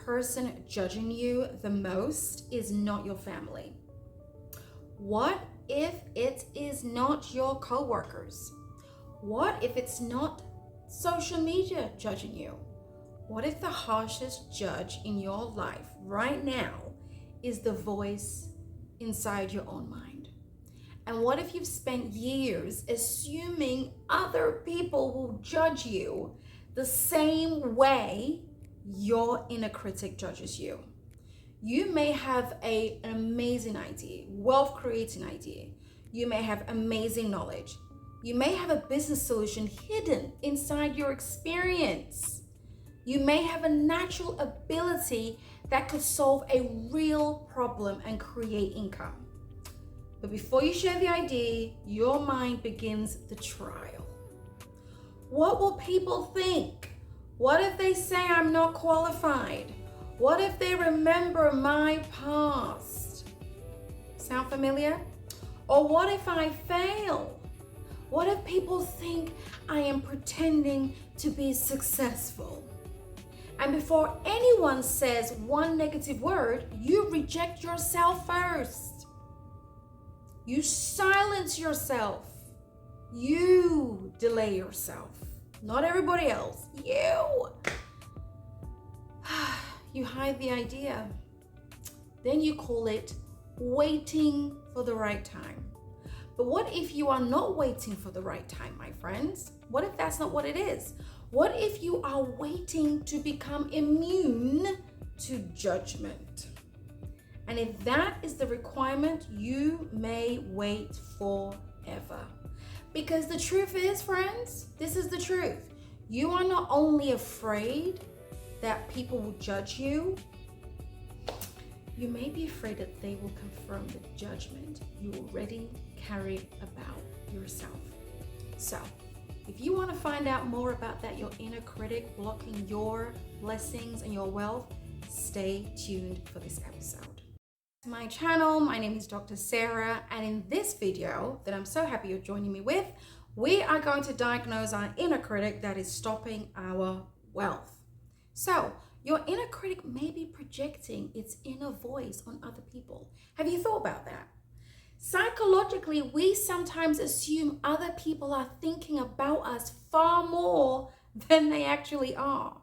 person judging you the most is not your family? What if it is not your coworkers? What if it's not social media judging you? What if the harshest judge in your life right now is the voice inside your own mind? And what if you've spent years assuming other people will judge you the same way your inner critic judges you? You may have an amazing idea, wealth creating idea. You may have amazing knowledge. You may have a business solution hidden inside your experience. You may have a natural ability that could solve a real problem and create income. But before you share the idea, your mind begins the trial. What will people think? What if they say I'm not qualified? What if they remember my past? Sound familiar? Or what if I fail? What if people think I am pretending to be successful? And before anyone says one negative word, you reject yourself first. You silence yourself. You delay yourself. Not everybody else. You. You hide the idea. Then you call it waiting for the right time. But what if you are not waiting for the right time, my friends? What if that's not what it is? What if you are waiting to become immune to judgment? And if that is the requirement, you may wait forever. Because the truth is, friends, this is the truth. You are not only afraid that people will judge you, you may be afraid that they will confirm the judgment you already carry about yourself. So, if you want to find out more about that, your inner critic blocking your blessings and your wealth, stay tuned for this episode. My channel, my name is Dr. Sarah, and in this video that I'm so happy you're joining me with, we are going to diagnose our inner critic that is stopping our wealth. So, your inner critic may be projecting its inner voice on other people. Have you thought about that? Psychologically, we sometimes assume other people are thinking about us far more than they actually are.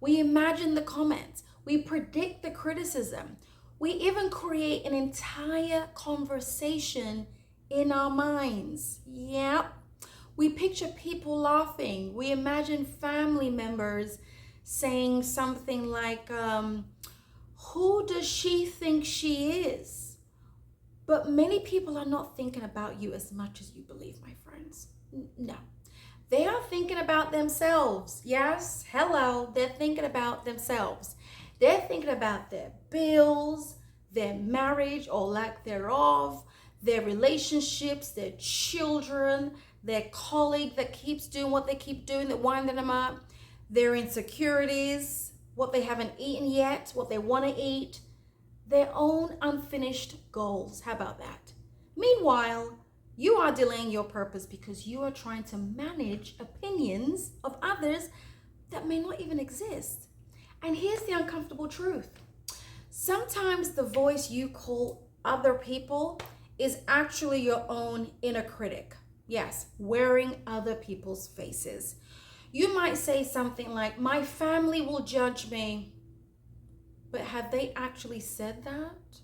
We imagine the comments. We predict the criticism. We even create an entire conversation in our minds. Yep. We picture people laughing. We imagine family members saying something like, who does she think she is? But many people are not thinking about you as much as you believe, my friends. No. They are thinking about themselves. Yes, hello, they're thinking about themselves. They're thinking about their bills, their marriage or lack thereof, their relationships, their children, their colleague that keeps doing what they keep doing, that winding them up, their insecurities, what they haven't eaten yet, what they want to eat, their own unfinished goals. How about that? Meanwhile, you are delaying your purpose because you are trying to manage opinions of others that may not even exist. And here's the uncomfortable truth. Sometimes the voice you call other people is actually your own inner critic. Yes, wearing other people's faces. You might say something like, my family will judge me. But have they actually said that?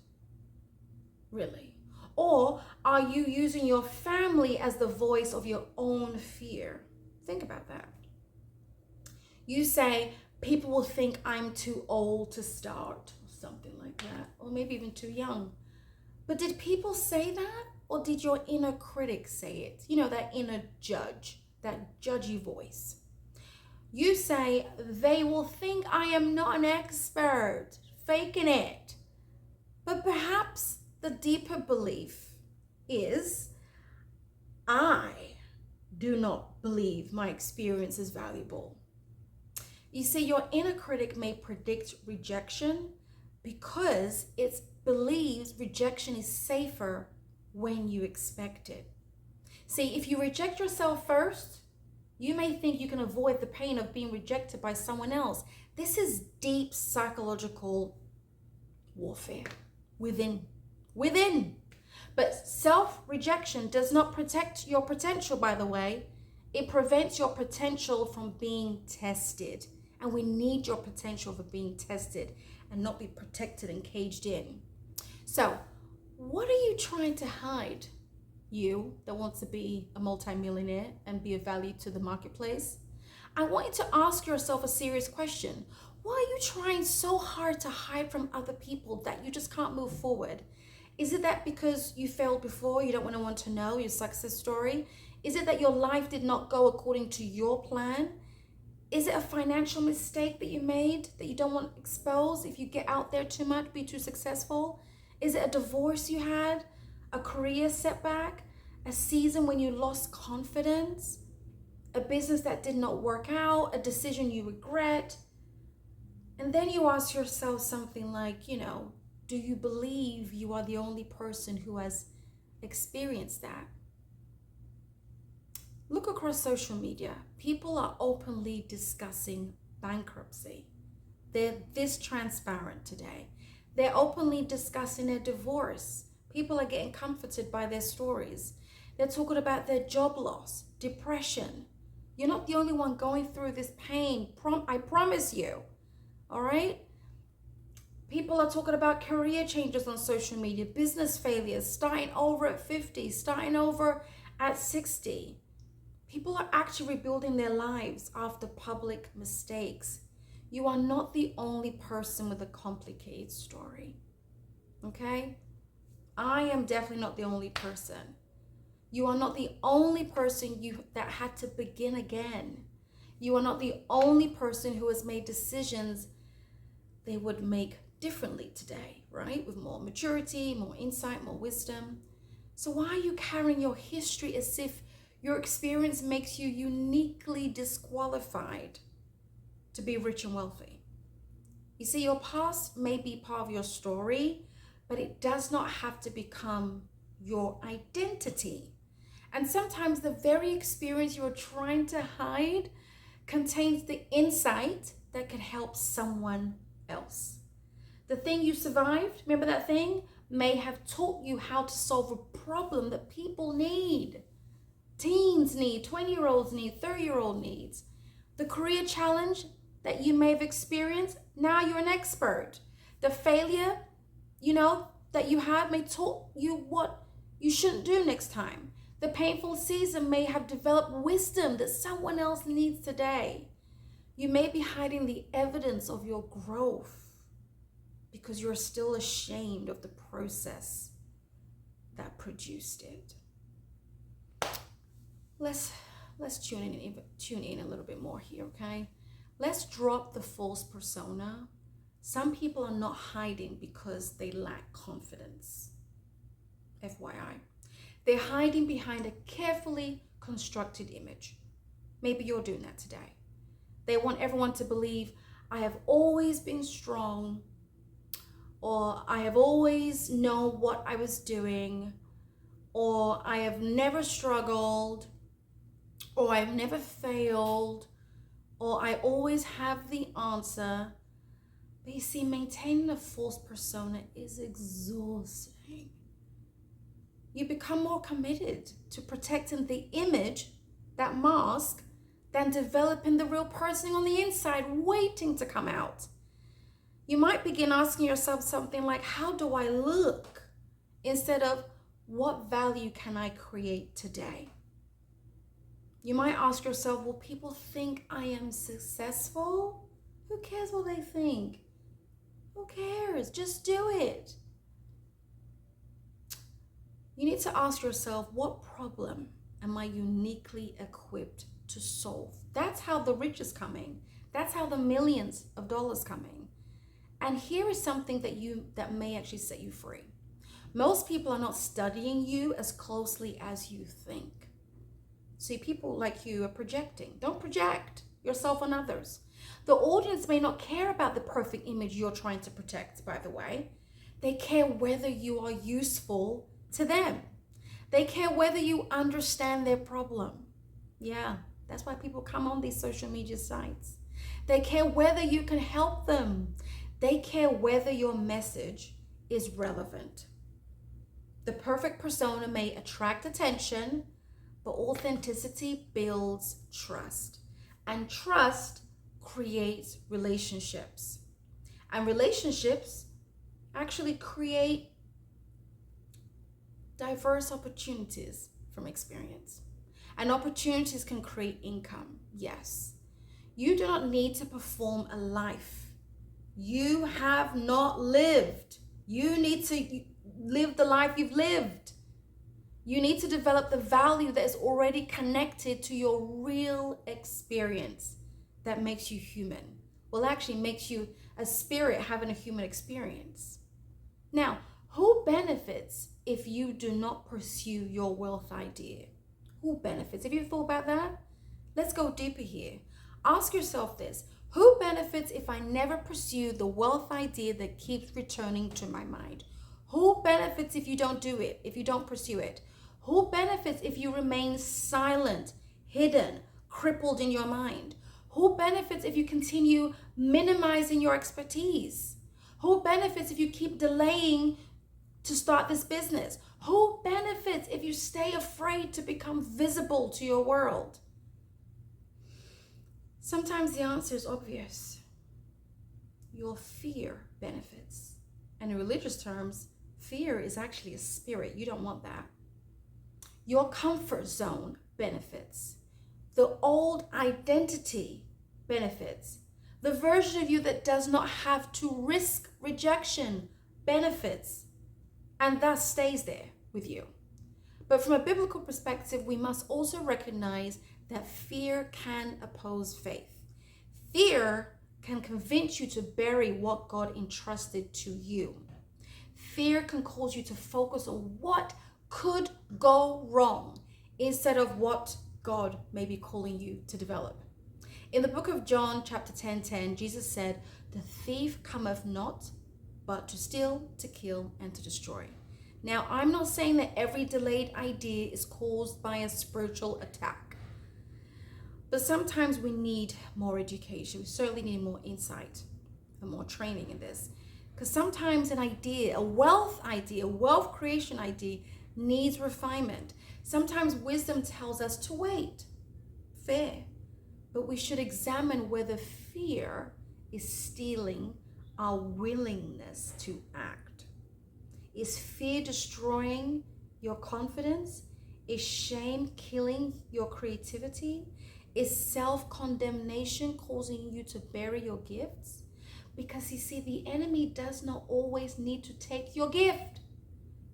Really? Or are you using your family as the voice of your own fear? Think about that. You say, people will think I'm too old to start, or something like that, or maybe even too young. But did people say that? Or did your inner critic say it? You know, that inner judge, that judgy voice. You say, they will think I am not an expert, faking it. But perhaps the deeper belief is, I do not believe my experience is valuable. You see, your inner critic may predict rejection because it believes rejection is safer when you expect it. See, if you reject yourself first, You may think you can avoid the pain of being rejected by someone else. This is deep psychological warfare within. But self-rejection does not protect your potential, by the way. It prevents your potential from being tested. And we need your potential for being tested and not be protected and caged in. So, what are you trying to hide? You that wants to be a multimillionaire and be of value to the marketplace? I want you to ask yourself a serious question. Why are you trying so hard to hide from other people that you just can't move forward? Is it that because you failed before, you don't want to know your success story? Is it that your life did not go according to your plan? Is it a financial mistake that you made that you don't want exposed if you get out there too much, be too successful? Is it a divorce you had? A career setback? A season when you lost confidence? A business that did not work out? A decision you regret? And then you ask yourself something like, do you believe you are the only person who has experienced that? Look across social media. People are openly discussing bankruptcy. They're this transparent today. They're openly discussing their divorce. People are getting comforted by their stories. They're talking about their job loss, depression. You're not the only one going through this pain. I promise you. All right? People are talking about career changes on social media, business failures, starting over at 50, starting over at 60. People are actually rebuilding their lives after public mistakes. You are not the only person with a complicated story. Okay? I am definitely not the only person. You are not the only person that had to begin again. You are not the only person who has made decisions they would make differently today, right? With more maturity, more insight, more wisdom. So why are you carrying your history as if your experience makes you uniquely disqualified to be rich and wealthy? You see, your past may be part of your story, but it does not have to become your identity. And sometimes the very experience you're trying to hide contains the insight that could help someone else. The thing you survived, remember that thing, may have taught you how to solve a problem that people need. Teens need, 20-year-olds need, 30-year-old needs. The career challenge that you may have experienced, now you're an expert. The failure, that you had may taught you what you shouldn't do next time. The painful season may have developed wisdom that someone else needs today. You may be hiding the evidence of your growth because you're still ashamed of the process that produced it. Let's tune in a little bit more here, okay? Let's drop the false persona. Some people are not hiding because they lack confidence. FYI. They're hiding behind a carefully constructed image. Maybe you're doing that today. They want everyone to believe, I have always been strong, or I have always known what I was doing, or I have never struggled, or I've never failed, or I always have the answer. But you see, maintaining a false persona is exhausting. You become more committed to protecting the image, that mask, than developing the real person on the inside waiting to come out. You might begin asking yourself something like, how do I look? Instead of, what value can I create today? You might ask yourself, will people think I am successful? Who cares what they think? Who cares? Just do it. You need to ask yourself, what problem am I uniquely equipped to solve? That's how the rich is coming. That's how the millions of dollars coming. And here is something that may actually set you free. Most people are not studying you as closely as you think. See, people like you are projecting. Don't project yourself on others. The audience may not care about the perfect image you're trying to protect, by the way. They care whether you are useful to them. They care whether you understand their problem. Yeah. That's why people come on these social media sites. They care whether you can help them. They care whether your message is relevant. The perfect persona may attract attention, but authenticity builds trust. And trust creates relationships. And relationships actually create diverse opportunities from experience. And opportunities can create income, yes. You do not need to perform a life you have not lived. You need to live the life you've lived. You need to develop the value that is already connected to your real experience that makes you human. Well, actually makes you a spirit having a human experience. Now, who benefits if you do not pursue your wealth idea? Who benefits? Have you thought about that? Let's go deeper here. Ask yourself this. Who benefits if I never pursue the wealth idea that keeps returning to my mind? Who benefits if you don't do it, if you don't pursue it? Who benefits if you remain silent, hidden, crippled in your mind? Who benefits if you continue minimizing your expertise? Who benefits if you keep delaying to start this business? Who benefits if you stay afraid to become visible to your world? Sometimes the answer is obvious. Your fear benefits. And in religious terms, fear is actually a spirit. You don't want that. Your comfort zone benefits. The old identity benefits. The version of you that does not have to risk rejection benefits, and thus stays there with you. But from a biblical perspective, we must also recognize that fear can oppose faith. Fear can convince you to bury what God entrusted to you. Fear can cause you to focus on what could go wrong instead of what God may be calling you to develop. In the book of John, chapter 10:10, Jesus said, "The thief cometh not, but to steal, to kill, and to destroy." Now, I'm not saying that every delayed idea is caused by a spiritual attack. But sometimes we need more education. We certainly need more insight and more training in this. Because sometimes an idea, a wealth creation idea, needs refinement. Sometimes wisdom tells us to wait. Fair. But we should examine whether fear is stealing our willingness to act. Is fear destroying your confidence? Is shame killing your creativity? Is self-condemnation causing you to bury your gifts? Because you see, the enemy does not always need to take your gift.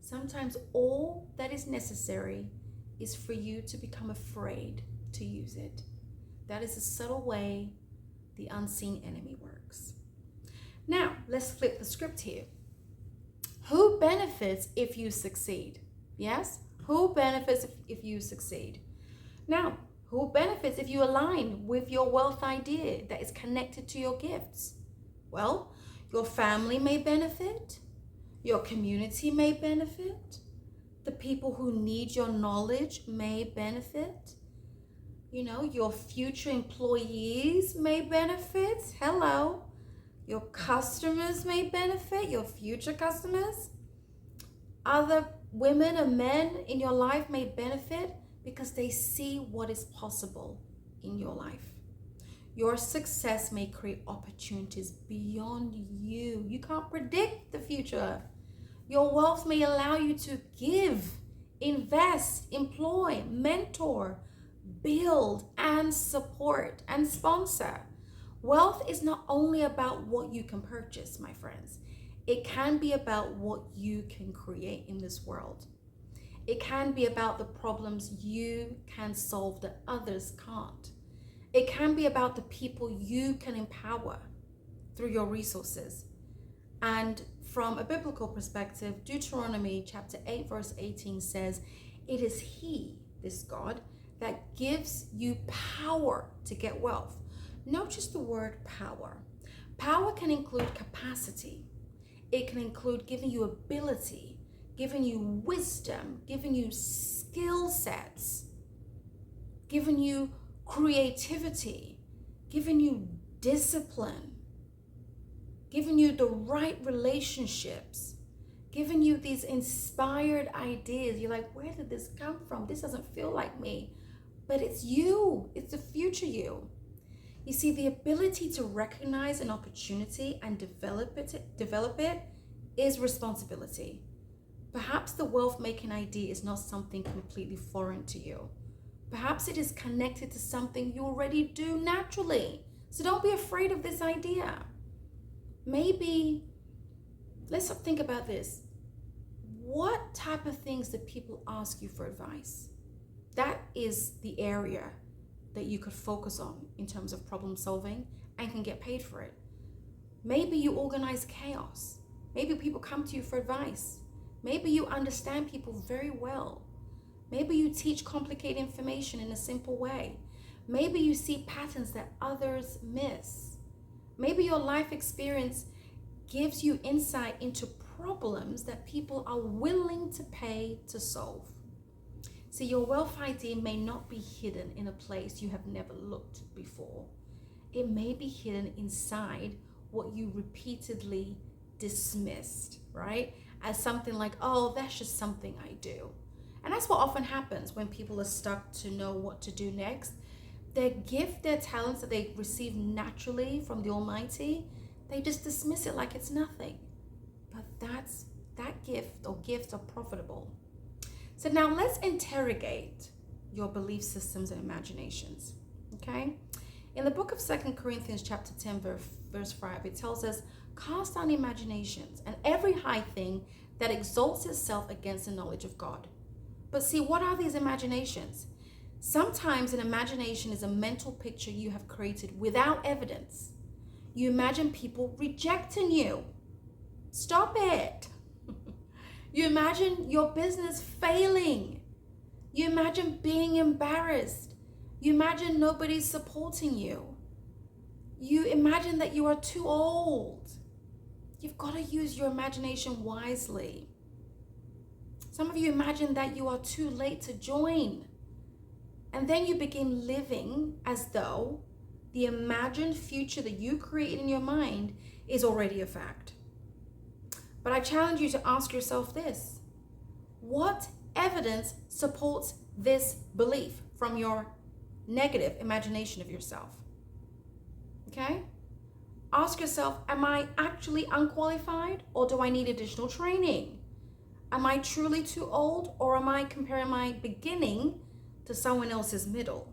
Sometimes all that is necessary is for you to become afraid to use it. That is a subtle way the unseen enemy works. Now, let's flip the script here. Who benefits if you succeed? Yes? Who benefits if you succeed? Now, who benefits if you align with your wealth idea that is connected to your gifts? Well, your family may benefit. Your community may benefit. The people who need your knowledge may benefit. Your future employees may benefit. Hello. Your customers may benefit, your future customers. Other women and men in your life may benefit because they see what is possible in your life. Your success may create opportunities beyond you. You can't predict the future. Your wealth may allow you to give, invest, employ, mentor, build, and support, and sponsor. Wealth is not only about what you can purchase, my friends. It can be about what you can create in this world. It can be about the problems you can solve that others can't. It can be about the people you can empower through your resources. And from a biblical perspective, Deuteronomy chapter 8, verse 18 says, "It is He, this God, that gives you power to get wealth." Not just the word power. Power can include capacity. It can include giving you ability, giving you wisdom, giving you skill sets, giving you creativity, giving you discipline, giving you the right relationships, giving you these inspired ideas. You're like, where did this come from? This doesn't feel like me. But it's you. It's the future you. You see, the ability to recognize an opportunity and develop it is responsibility. Perhaps the wealth-making idea is not something completely foreign to you. Perhaps it is connected to something you already do naturally. So don't be afraid of this idea. Maybe, let's think about this. What type of things do people ask you for advice? That is the area that you could focus on in terms of problem solving and can get paid for it. Maybe you organize chaos. Maybe people come to you for advice. Maybe you understand people very well. Maybe you teach complicated information in a simple way. Maybe you see patterns that others miss. Maybe your life experience gives you insight into problems that people are willing to pay to solve. See, your wealth idea may not be hidden in a place you have never looked before. It may be hidden inside what you repeatedly dismissed, right? As something like, oh, that's just something I do. And that's what often happens when people are stuck to know what to do next. Their gift, their talents that they receive naturally from the Almighty, they just dismiss it like it's nothing. But that gift or gifts are profitable. So now let's interrogate your belief systems and imaginations, okay? In the book of 2 Corinthians chapter 10, verse 5, it tells us, cast down imaginations and every high thing that exalts itself against the knowledge of God. But see, what are these imaginations? Sometimes an imagination is a mental picture you have created without evidence. You imagine people rejecting you. Stop it. You imagine your business failing. You imagine being embarrassed. You imagine nobody's supporting you. You imagine that you are too old. You've got to use your imagination wisely. Some of you imagine that you are too late to join. And then you begin living as though the imagined future that you create in your mind is already a fact. But I challenge you to ask yourself this. What evidence supports this belief from your negative imagination of yourself? Okay? Ask yourself, am I actually unqualified or do I need additional training? Am I truly too old or am I comparing my beginning to someone else's middle?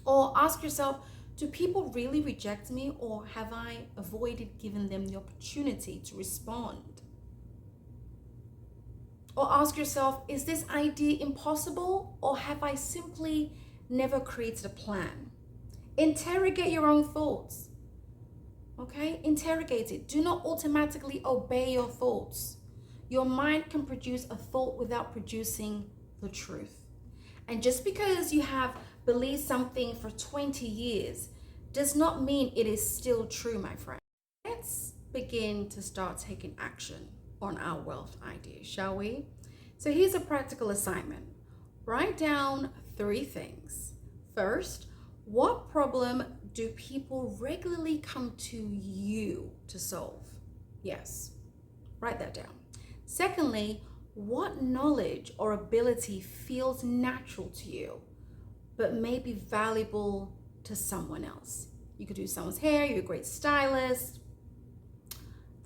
Or ask yourself, do people really reject me or have I avoided giving them the opportunity to respond? Or ask yourself, is this idea impossible or have I simply never created a plan? Interrogate your own thoughts. Okay? Interrogate it. Do not automatically obey your thoughts. Your mind can produce a thought without producing the truth. And just because you have believed something for 20 years does not mean it is still true, my friend. Let's begin to start taking action on our wealth idea, shall we? So here's a practical assignment. Write down 3 things. First, what problem do people regularly come to you to solve? Yes, write that down. Secondly, what knowledge or ability feels natural to you, but may be valuable to someone else? You could do someone's hair, you're a great stylist.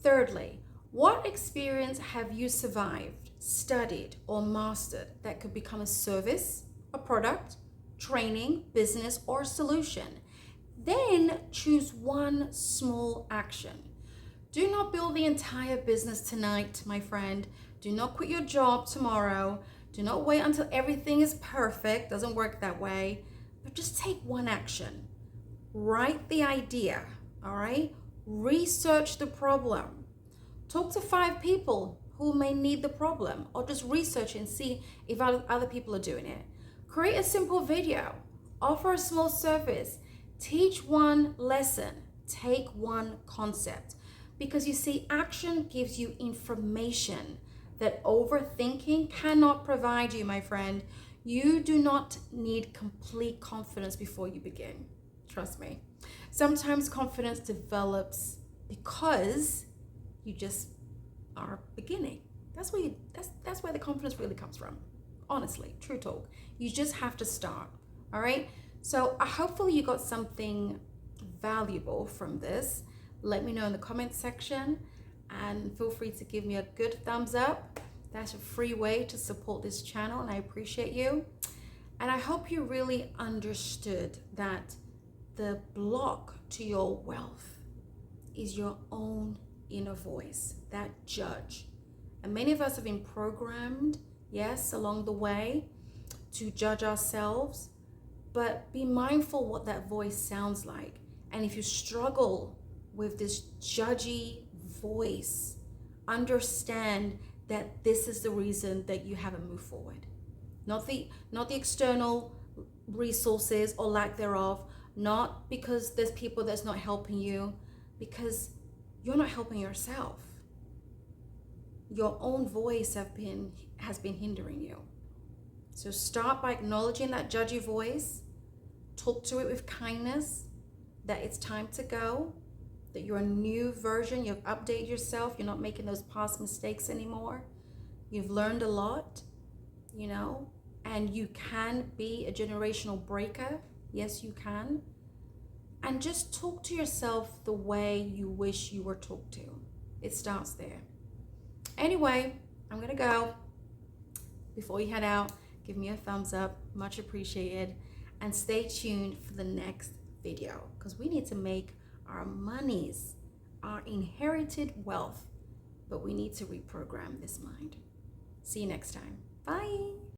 Thirdly, what experience have you survived, studied, or mastered that could become a service, a product, training, business, or solution? Then choose one small action. Do not build the entire business tonight, my friend. Do not quit your job tomorrow. Do not wait until everything is perfect. Doesn't work that way. But just take one action. Write the idea, all right? Research the problem. Talk to 5 people who may need the problem, or just research and see if other people are doing it. Create a simple video. Offer a small service. Teach one lesson. Take one concept. Because you see, action gives you information that overthinking cannot provide you, my friend. You do not need complete confidence before you begin. Trust me. Sometimes confidence develops because you just are beginning. That's where the confidence really comes from. Honestly, true talk. You just have to start. All right. So hopefully you got something valuable from this. Let me know in the comment section, and feel free to give me a good thumbs up. That's a free way to support this channel, and I appreciate you. And I hope you really understood that the block to your wealth is your own inner voice, that judge. And many of us have been programmed, yes, along the way to judge ourselves, but be mindful what that voice sounds like. And if you struggle with this judgy voice, understand that this is the reason that you haven't moved forward. Not the external resources or lack thereof, not because there's people that's not helping you, because you're not helping yourself. Your own voice has been hindering you. So start by acknowledging that judgy voice. Talk to it with kindness, that it's time to go, that you're a new version, you've updated yourself, you're not making those past mistakes anymore. You've learned a lot, and you can be a generational breaker. Yes, you can. And just talk to yourself the way you wish you were talked to. It starts there. Anyway, I'm gonna go. Before you head out, give me a thumbs up, much appreciated, and stay tuned for the next video, because we need to make our monies, our inherited wealth, but we need to reprogram this mind. See you next time. Bye.